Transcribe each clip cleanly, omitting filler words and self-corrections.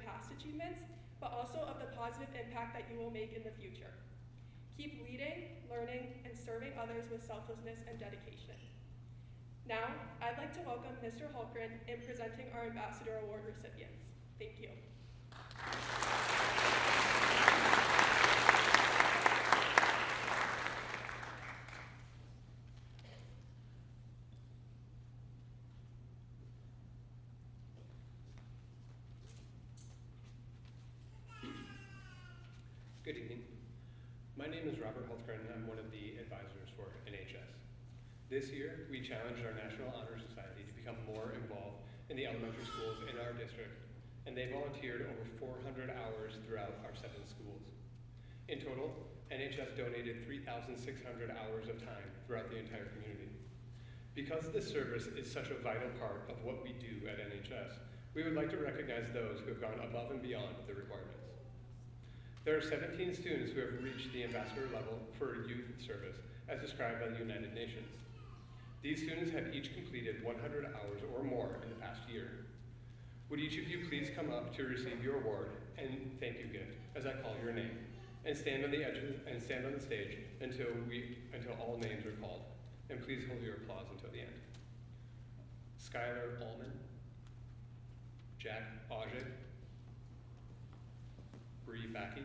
past achievements, but also of the positive impact that you will make in the future. Keep leading, learning, and serving others with selflessness and dedication. Now, I'd like to welcome Mr. Hulkran in presenting our Ambassador Award recipients. Thank you. Good evening. My name is Robert Hulkran, and I'm one of the advisors for NHS. This year, we challenged our National Honor Society to become more involved in the elementary schools in our district, and they volunteered over 400 hours throughout our 7 schools. In total, NHS donated 3,600 hours of time throughout the entire community. Because this service is such a vital part of what we do at NHS, we would like to recognize those who have gone above and beyond the requirements. There are 17 students who have reached the ambassador level for youth service, as described by the United Nations. These students have each completed 100 hours or more in the past year. Would each of you please come up to receive your award and thank you gift as I call your name, and stand on the edges and stand on the stage until all names are called. And please hold your applause until the end. Skylar Ullman, Jack Auge, Bree Backey,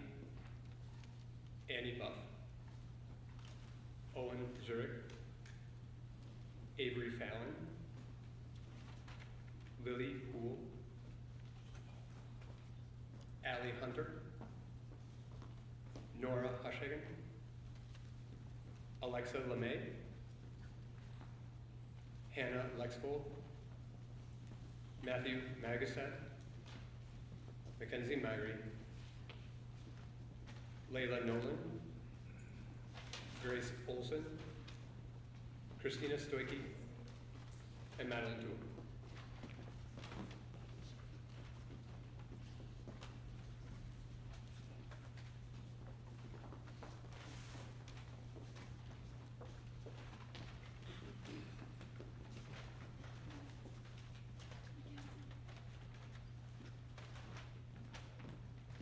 Annie Buff, Owen Zurich, Avery Fallon, Lily Poole, Allie Hunter, Nora Hushagen, Alexa LeMay, Hannah Lexfold, Matthew Magaset, Mackenzie Myrie, Layla Nolan, Grace Olson, Christina Stoicki, and Madeline Toole.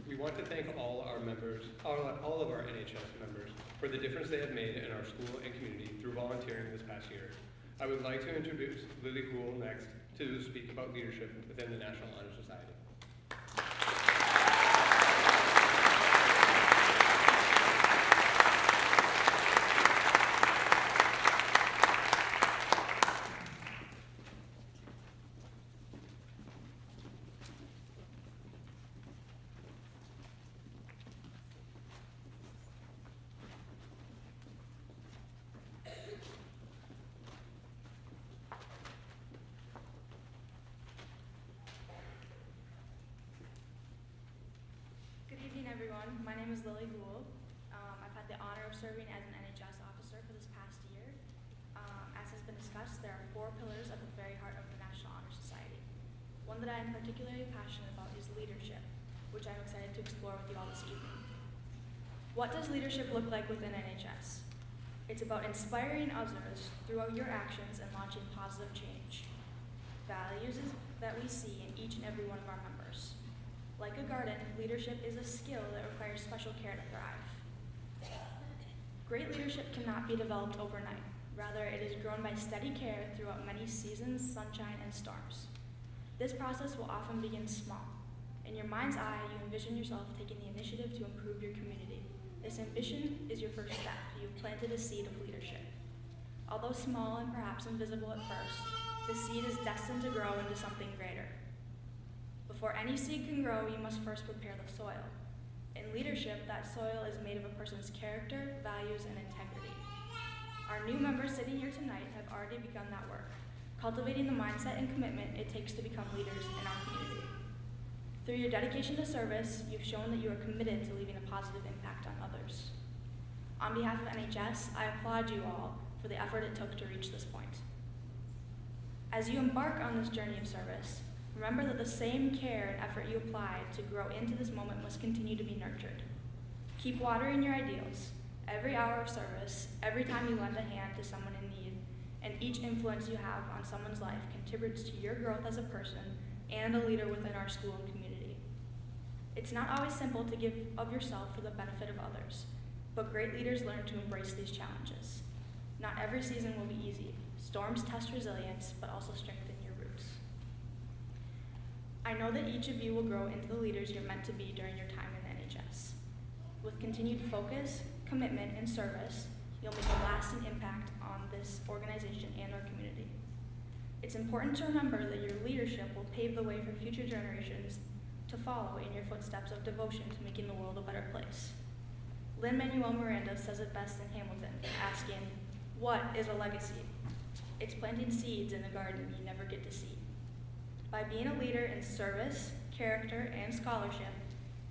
We want to thank all our members, all of our NHS members, for the difference they have made in our school and community through volunteering this past year. I would like to introduce Lily Poole next to speak about leadership within the National Honor Society. Everyone, my name is Lily Gould. I've had the honor of serving as an NHS officer for this past year. As has been discussed, there are 4 pillars at the very heart of the National Honor Society. One that I am particularly passionate about is leadership, which I'm excited to explore with you all this evening. What does leadership look like within NHS? It's about inspiring others throughout your actions and launching positive change. Values that we see in each and every one of our members. Like a garden, leadership is a skill that requires special care to thrive. Great leadership cannot be developed overnight. Rather, it is grown by steady care throughout many seasons, sunshine, and storms. This process will often begin small. In your mind's eye, you envision yourself taking the initiative to improve your community. This ambition is your first step. You've planted a seed of leadership. Although small and perhaps invisible at first, the seed is destined to grow into something greater. Before any seed can grow, you must first prepare the soil. In leadership, that soil is made of a person's character, values, and integrity. Our new members sitting here tonight have already begun that work, cultivating the mindset and commitment it takes to become leaders in our community. Through your dedication to service, you've shown that you are committed to leaving a positive impact on others. On behalf of NHS, I applaud you all for the effort it took to reach this point. As you embark on this journey of service, remember that the same care and effort you applied to grow into this moment must continue to be nurtured. Keep watering your ideals. Every hour of service, every time you lend a hand to someone in need, and each influence you have on someone's life contributes to your growth as a person and a leader within our school and community. It's not always simple to give of yourself for the benefit of others, but great leaders learn to embrace these challenges. Not every season will be easy. Storms test resilience, but also strengthen your roots. I know that each of you will grow into the leaders you're meant to be during your time in NHS. With continued focus, commitment, and service, you'll make a lasting impact on this organization and our community. It's important to remember that your leadership will pave the way for future generations to follow in your footsteps of devotion to making the world a better place. Lin-Manuel Miranda says it best in Hamilton, asking, "What is a legacy? It's planting seeds in a garden you never get to see." By being a leader in service, character, and scholarship,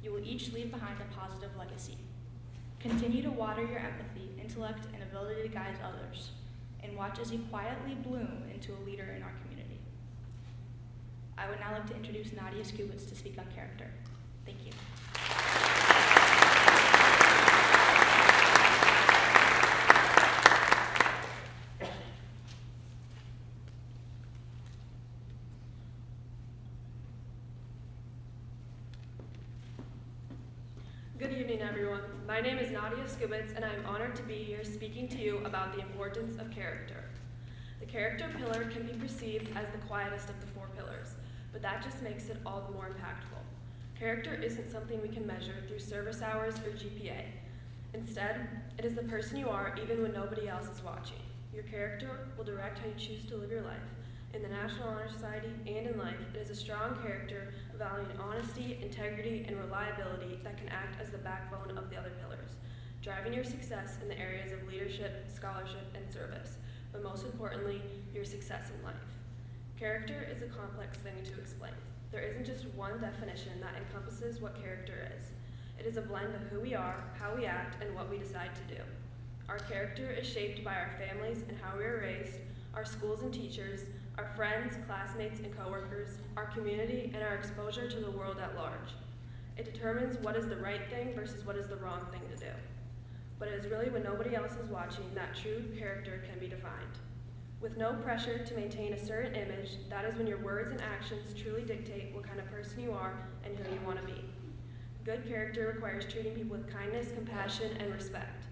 you will each leave behind a positive legacy. Continue to water your empathy, intellect, and ability to guide others, and watch as you quietly bloom into a leader in our community. I would now like to introduce Nadia Skubitz to speak on character. Thank you. Good evening, everyone. My name is Nadia Skubitz, and I am honored to be here speaking to you about the importance of character. The character pillar can be perceived as the quietest of the four pillars, but that just makes it all the more impactful. Character isn't something we can measure through service hours or GPA. Instead, it is the person you are even when nobody else is watching. Your character will direct how you choose to live your life. In the National Honor Society and in life, it is a strong character valuing honesty, integrity, and reliability that can act as the backbone of the other pillars, driving your success in the areas of leadership, scholarship, and service, but most importantly, your success in life. Character is a complex thing to explain. There isn't just one definition that encompasses what character is. It is a blend of who we are, how we act, and what we decide to do. Our character is shaped by our families and how we are raised, our schools and teachers, our friends, classmates, and coworkers, our community, and our exposure to the world at large. It determines what is the right thing versus what is the wrong thing to do. But it is really when nobody else is watching that true character can be defined. With no pressure to maintain a certain image, that is when your words and actions truly dictate what kind of person you are and who you want to be. Good character requires treating people with kindness, compassion, and respect.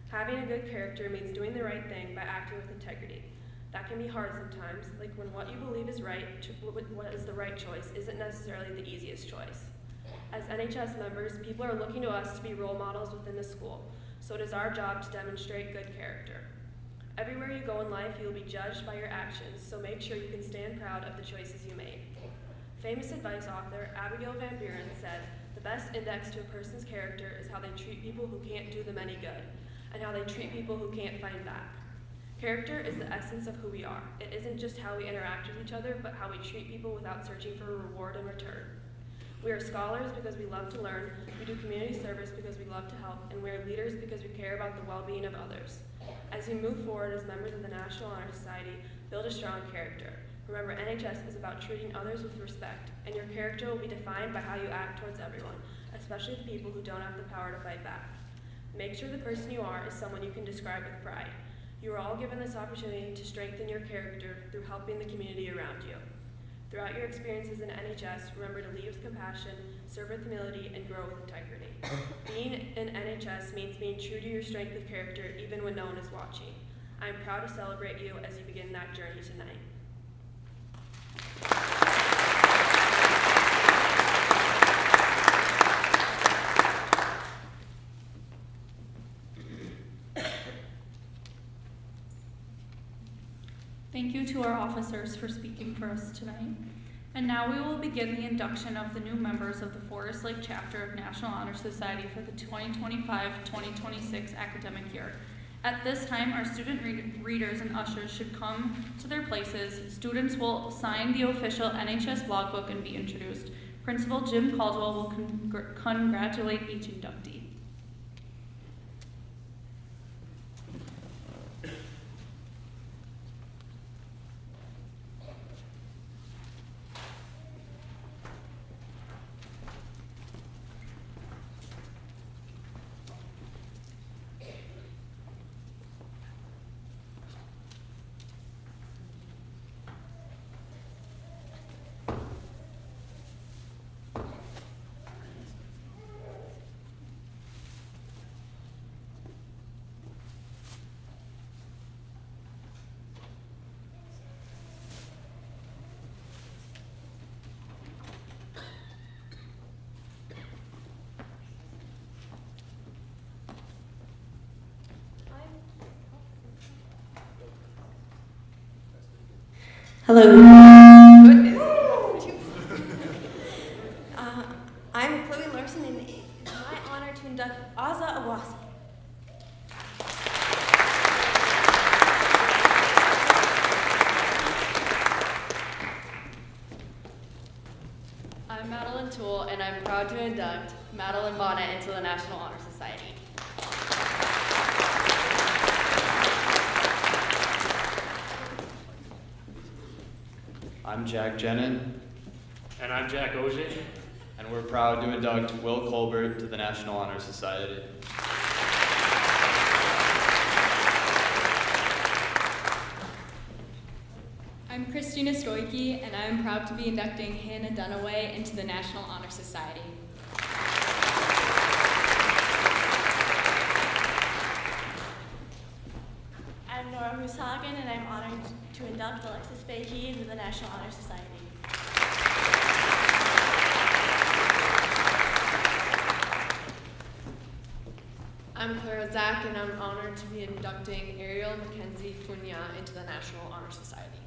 Having a good character means doing the right thing by acting with integrity. That can be hard sometimes, like when what you believe is right, what is the right choice, isn't necessarily the easiest choice. As NHS members, people are looking to us to be role models within the school, so it is our job to demonstrate good character. Everywhere you go in life, you will be judged by your actions, so make sure you can stand proud of the choices you made. Famous advice author Abigail Van Buren said, "The best index to a person's character is how they treat people who can't do them any good, and how they treat people who can't fight back." Character is the essence of who we are. It isn't just how we interact with each other, but how we treat people without searching for a reward in return. We are scholars because we love to learn, we do community service because we love to help, and we are leaders because we care about the well-being of others. As you move forward as members of the National Honor Society, build a strong character. Remember, NHS is about treating others with respect, and your character will be defined by how you act towards everyone, especially the people who don't have the power to fight back. Make sure the person you are is someone you can describe with pride. You are all given this opportunity to strengthen your character through helping the community around you. Throughout your experiences in NHS, remember to lead with compassion, serve with humility, and grow with integrity. Being in NHS means being true to your strength of character even when no one is watching. I am proud to celebrate you as you begin that journey tonight. Thank you to our officers for speaking for us tonight. And now we will begin the induction of the new members of the Forest Lake chapter of National Honor Society for the 2025-2026 academic year. At this time, our student readers and ushers should come to their places. Students will sign the official NHS logbook and be introduced. Principal Jim Caldwell will congratulate each inductee. Hello. I'm Chloe Larson, and it's my honor to induct Aza Awasi. I'm Madeline Toole, and I'm proud to induct Madeline Bonnet into the National Honor Society. I'm Jack Jenin. And I'm Jack Ogier. And we're proud to induct Will Colbert to the National Honor Society. I'm Christina Stoicki, and I'm proud to be inducting Hannah Dunaway into the National Honor Society. I'm Nora Hushagen, and I'm honored to induct Alexis Fahey into the National Honor Society. I'm Clara Zach, and I'm honored to be inducting Ariel Mackenzie Funya into the National Honor Society.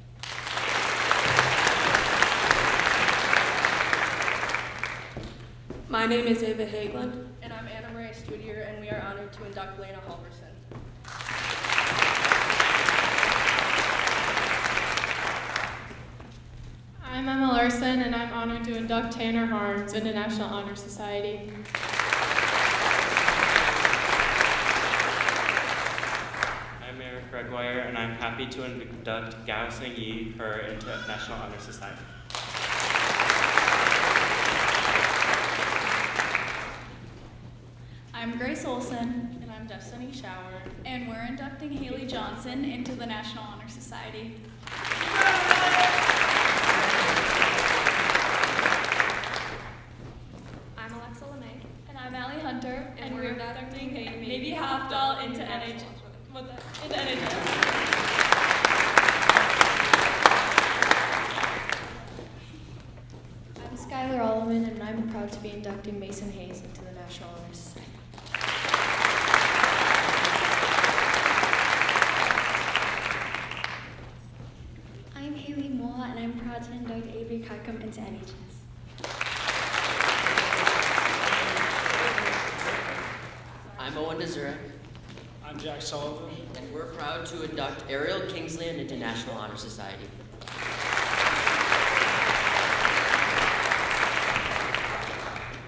My name is Ava Hageland. And I'm Anna Marie Studier, and we are honored to induct Lena Halverson. I'm Emma Larson, and I'm honored to induct Tanner Harms into National Honor Society. I'm Eric Gregoire, and I'm happy to induct Gao Sing Yi, her into National Honor Society. I'm Grace Olson, And I'm Destiny Shower. and we're inducting Haley Johnson into the National Honor Society. I'm Alexa LeMay. And I'm Allie Hunter, and we're inducting Maybe Maybe Halfdahl into NHS. Into NHS. I'm Skylar Alleman, and I'm proud to be inducting Mason Hayes into the National Honor Society. I'm Haley Mola, and I'm proud to induct Avery Kaikum into NHS. I'm Owen Dezurek, I'm Jack Sullivan. and we're proud to induct Ariel Kingsley into National Honor Society.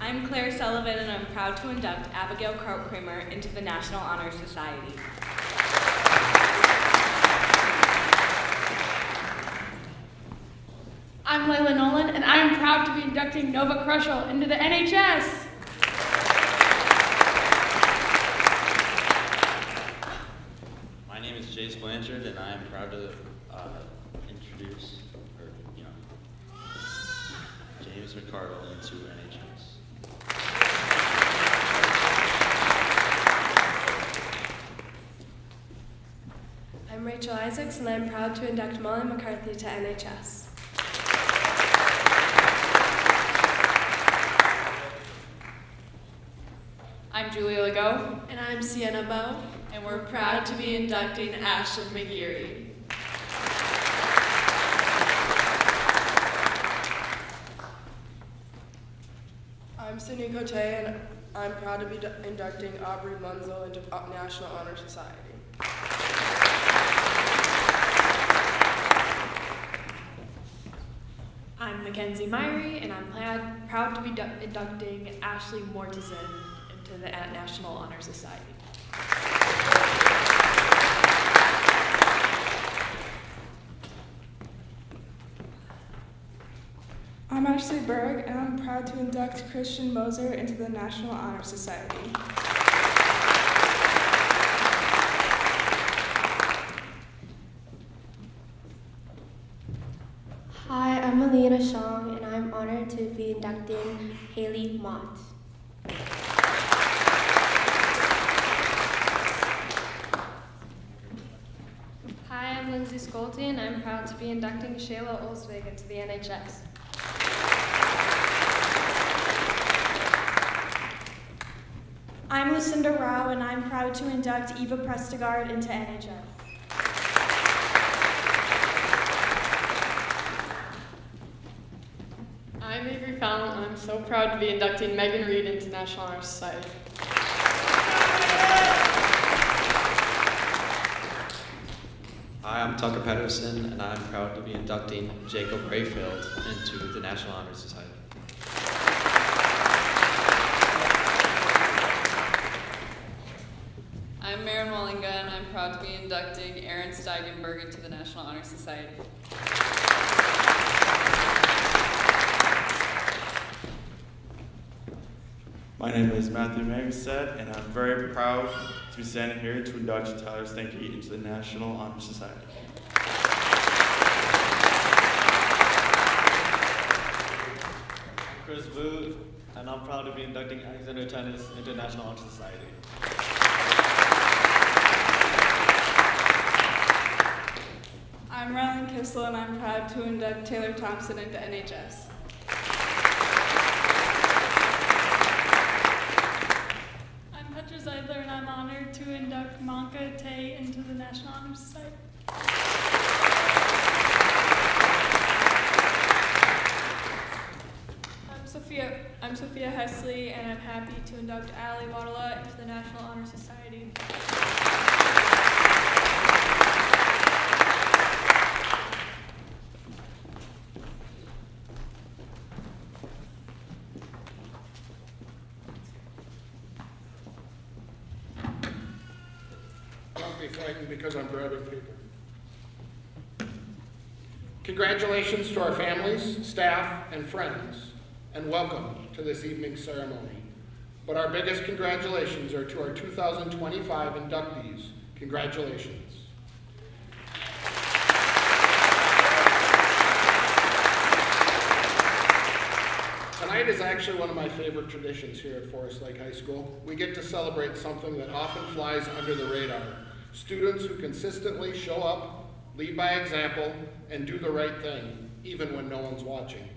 I'm Claire Sullivan, and I'm proud to induct Abigail Kraut-Kramer into the National Honor Society. I'm Layla Nolan, and I'm proud to be inducting Nova Krushel into the NHS. My name is Jace Blanchard, and I am proud to introduce, James McCardle into NHS. I'm Rachel Isaacs, and I'm proud to induct Molly McCarthy to NHS. I'm Julia Legault, And I'm Sienna Bowe. and we're proud to be inducting Ashlyn McGeary. I'm Sydney Cote, and I'm proud to be inducting Aubrey Munzel into National Honor Society. I'm Mackenzie Myrie, and I'm proud to be inducting Ashley Mortison into the National Honor Society. I'm Ashley Berg, and I'm proud to induct Christian Moser into the National Honor Society. Hi, I'm Alina Shong, and I'm honored to be inducting Haley Mott. Hi, I'm Lindsay Scolte, and I'm proud to be inducting Shayla Olsvig into the NHS. I'm Lucinda Rao, and I'm proud to induct Eva Prestegard into NHS. so proud to be inducting Megan Reed into National Honor Society. Hi, I'm Tucker Pedersen, and I'm proud to be inducting Jacob Rayfield into the National Honor Society. I'm Maren Wallinga, and I'm proud to be inducting Aaron Steigenberg into the National Honor Society. My name is Matthew Magstead, and I'm very proud to be standing here to induct Tyler Stanky into the National Honor Society. I'm Chris Vu, and I'm proud to be inducting Alexander Tennis into National Honor Society. I'm Rylan Kissel, and I'm proud to induct Taylor Thompson into NHS. I'm Petra Zeidler, and I'm honored to induct Monka Tay into the National Honor Society. I'm Sophia Hesley, and I'm happy to induct Ali Wadala into the National Honor Society. Don't be frightened because I'm grabbing paper. Congratulations to our families, staff, and friends, and welcome to this evening's ceremony. But our biggest congratulations are to our 2025 inductees. Congratulations. Tonight is actually one of my favorite traditions here at Forest Lake High School. We get to celebrate something that often flies under the radar. Students who consistently show up, lead by example, and do the right thing, even when no one's watching.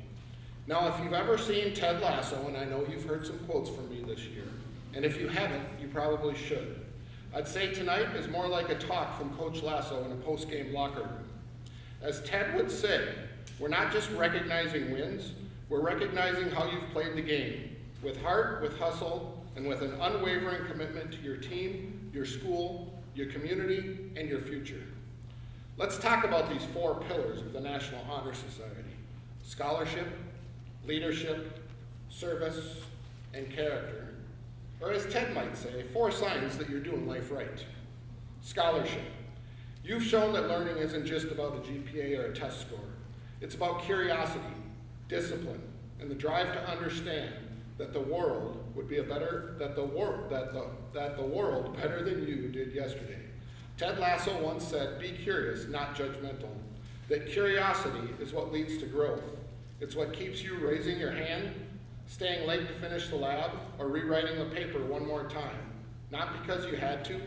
Now, if you've ever seen Ted Lasso, and I know you've heard some quotes from me this year, and if you haven't, you probably should. I'd say tonight is more like a talk from Coach Lasso in a post-game locker room. As Ted would say, we're not just recognizing wins, we're recognizing how you've played the game, with heart, with hustle, and with an unwavering commitment to your team, your school, your community, and your future. Let's talk about these 4 pillars of the National Honor Society: scholarship, leadership, service, and character. Or as Ted might say, 4 signs that you're doing life right. Scholarship. You've shown that learning isn't just about a GPA or a test score. It's about curiosity, discipline, and the drive to understand that the world would be better than you did yesterday. Ted Lasso once said, "Be curious, not judgmental." That curiosity is what leads to growth. It's what keeps you raising your hand, staying late to finish the lab, or rewriting the paper one more time. Not because you had to,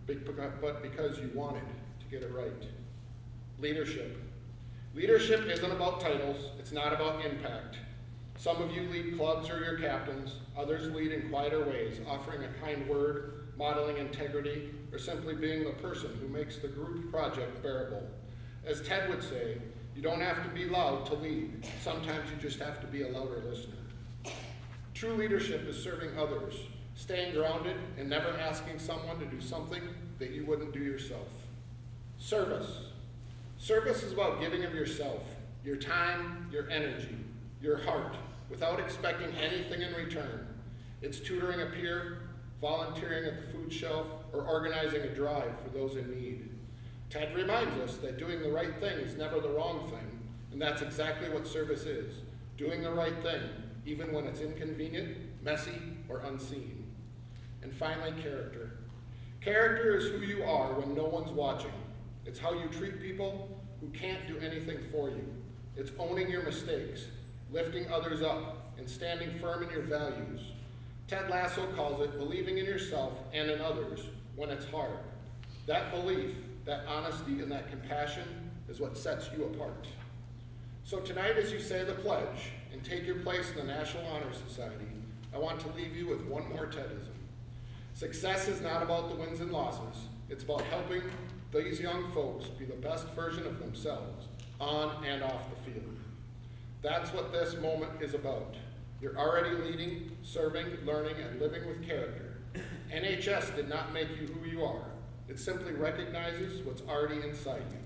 but because you wanted to get it right. Leadership. Leadership isn't about titles, it's not about impact. Some of you lead clubs or your captains, others lead in quieter ways, offering a kind word, modeling integrity, or simply being the person who makes the group project bearable. As Ted would say, you don't have to be loud to lead. Sometimes you just have to be a louder listener. True leadership is serving others, staying grounded, and never asking someone to do something that you wouldn't do yourself. Service. Service is about giving of yourself, your time, your energy, your heart, without expecting anything in return. It's tutoring a peer, volunteering at the food shelf, or organizing a drive for those in need. Ted reminds us that doing the right thing is never the wrong thing, and that's exactly what service is, doing the right thing, even when it's inconvenient, messy, or unseen. And finally, character. Character is who you are when no one's watching. It's how you treat people who can't do anything for you. It's owning your mistakes, lifting others up, and standing firm in your values. Ted Lasso calls it believing in yourself and in others when it's hard. That belief, that honesty, and that compassion is what sets you apart. So tonight, as you say the pledge and take your place in the National Honor Society, I want to leave you with one more Tedism. Success is not about the wins and losses. It's about helping these young folks be the best version of themselves, on and off the field. That's what this moment is about. You're already leading, serving, learning, and living with character. NHS did not make you who you are. It simply recognizes what's already inside you.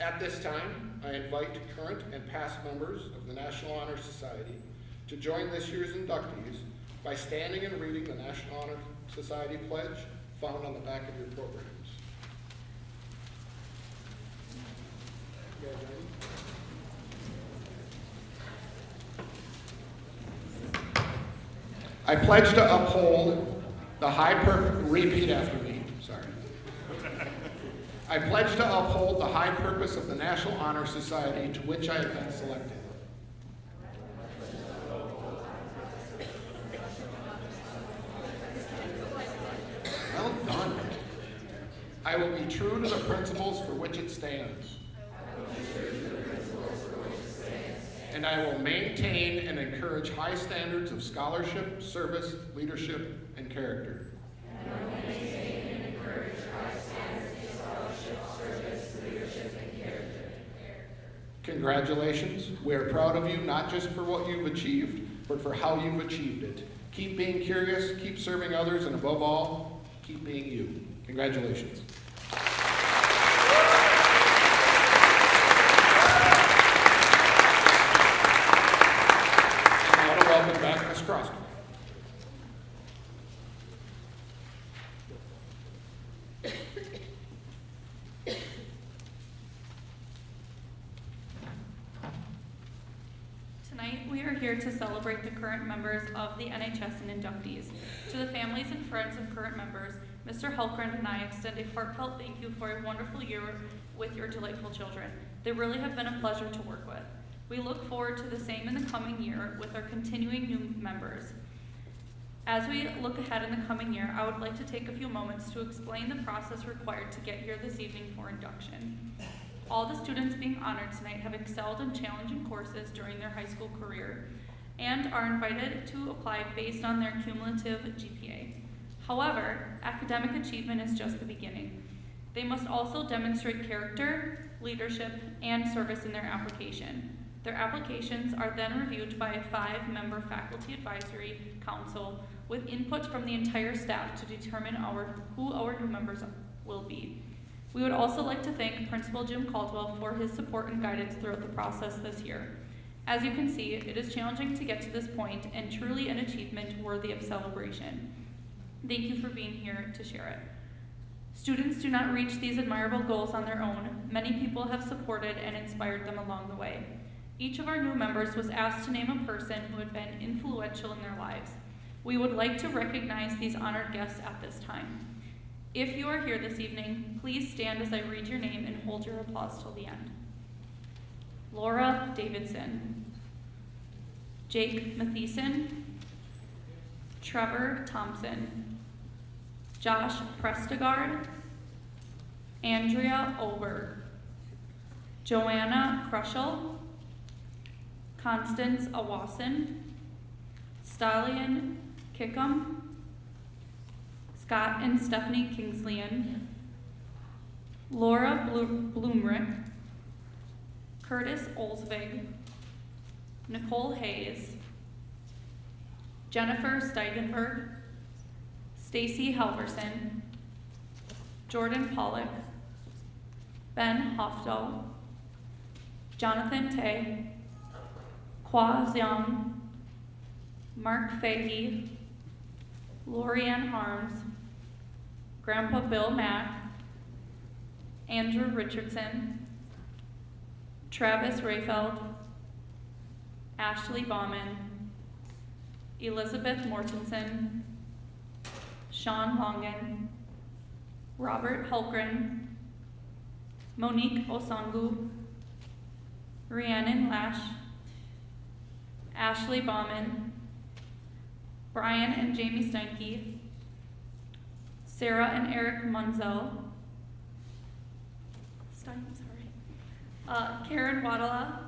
At this time, I invite current and past members of the National Honor Society to join this year's inductees by standing and reading the National Honor Society pledge found on the back of your programs. I pledge to uphold the repeat after me, sorry. I pledge to uphold the high purpose of the National Honor Society to which I have been selected. Well done. I will be true to the principles for which it stands. And I will maintain and encourage high standards of scholarship, service, leadership, and character. Congratulations. We are proud of you, not just for what you've achieved, but for how you've achieved it. Keep being curious, keep serving others, and above all, keep being you. Congratulations. Welcome back, Ms. Crosby. Tonight, we are here to celebrate the current members of the NHS and inductees. To the families and friends of current members, Mr. Hultgren and I extend a heartfelt thank you for a wonderful year with your delightful children. They really have been a pleasure to work with. We look forward to the same in the coming year with our continuing new members. As we look ahead in the coming year, I would like to take a few moments to explain the process required to get here this evening for induction. All the students being honored tonight have excelled in challenging courses during their high school career and are invited to apply based on their cumulative GPA. However, academic achievement is just the beginning. They must also demonstrate character, leadership, and service in their application. Their applications are then reviewed by a 5-member faculty advisory council with input from the entire staff to determine who our new members will be. We would also like to thank Principal Jim Caldwell for his support and guidance throughout the process this year. As you can see, it is challenging to get to this point and truly an achievement worthy of celebration. Thank you for being here to share it. Students do not reach these admirable goals on their own. Many people have supported and inspired them along the way. Each of our new members was asked to name a person who had been influential in their lives. We would like to recognize these honored guests at this time. If you are here this evening, please stand as I read your name and hold your applause till the end. Laura Davidson, Jake Matheson, Trevor Thompson, Josh Prestegard, Andrea Oberg, Joanna Kruschel, Constance Awasin, Stallion Kickham, Scott and Stephanie Kingsleyan, Laura Bloomrick, Curtis Olsvig, Nicole Hayes, Jennifer Steigenberg, Stacy Halverson, Jordan Pollock, Ben Hofdahl, Jonathan Tay, Kwa Xiang, Mark Fahey, Lorianne Harms, Grandpa Bill Mack, Andrew Richardson, Travis Rayfeld, Ashley Bauman, Elizabeth Mortensen, Sean Longan, Robert Hultgren, Monique Osangu, Rhiannon Lash, Ashley Bauman, Brian and Jamie Steinke, Sarah and Eric Munzel, Karen Wadala,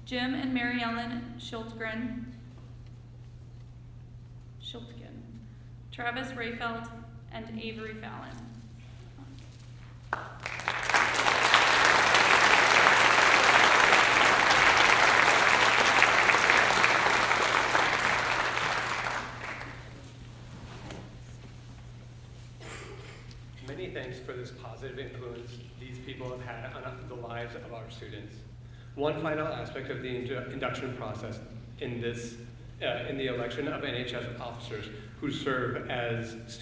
Jim and Mary Ellen Schultgen, Travis Rayfeld, and Avery Fallon. positive influence these people have had on the lives of our students. One final aspect of the induction process in the election of NHS officers who serve as students